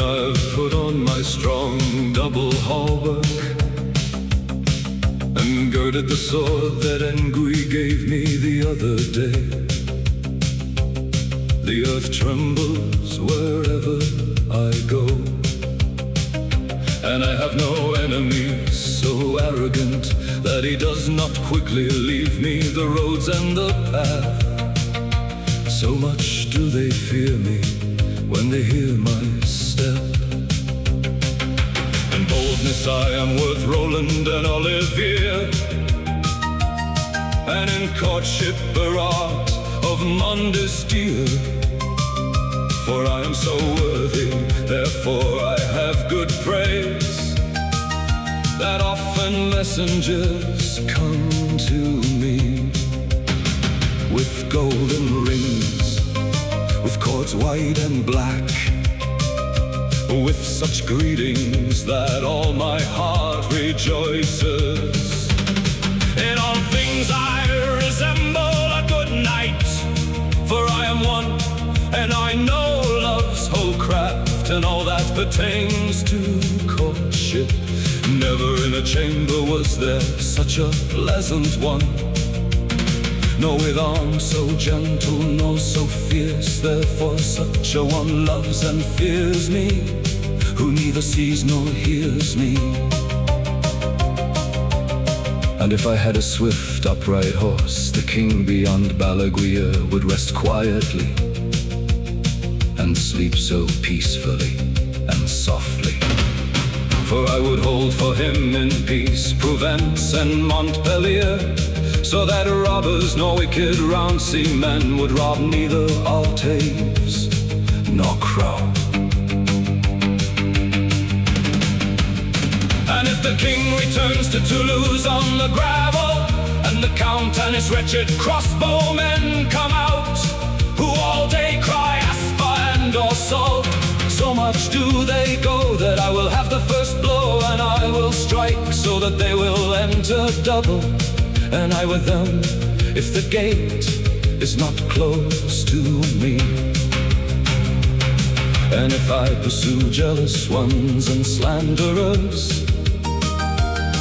I've put on my strong double hauberk and girded the sword that Engui gave me the other day. The earth trembles wherever I go, and I have no enemy so arrogant that he does not quickly leave me the roads and the path. So much do they fear me when they hear my step. In boldness I am worth Roland and Olivier, and in courtship Barat of Mondestir. For I am so worthy, therefore I have good praise, that often messengers come to me with golden rings, with cords white and black, with such greetings that all my heart rejoices. In all things I resemble a good knight, for I am one, and I know love's whole craft, and all that pertains to courtship. Never in a chamber was there such a pleasant one, nor with arms so gentle, nor so fierce. Therefore such a one loves and fears me, who neither sees nor hears me. And if I had a swift upright horse, the king beyond Balaguer would rest quietly and sleep so peacefully and softly. For I would hold for him in peace Provence and Montpellier, so that robbers nor wicked round-sea men would rob neither Altaves nor Crow. And if the king returns to Toulouse on the gravel, and the count and his wretched crossbowmen come out, who all day cry Aspa and Orsol, so much do they go that I will have the first blow, and I will strike so that they will enter double, and I with them, if the gate is not close to me. And if I pursue jealous ones and slanderers,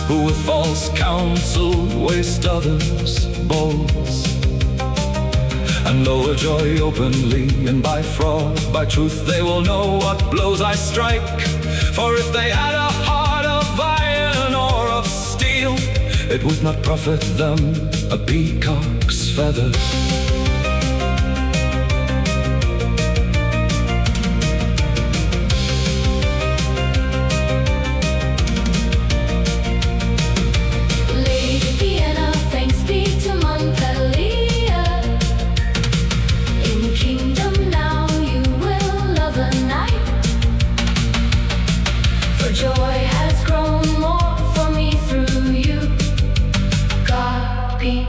who with false counsel waste others' bowls, and lower joy openly, and by fraud, by truth they will know what blows I strike. For if they had a heart of iron or of steel, it would not profit them a peacock's feather. Joy has grown more for me through you. God be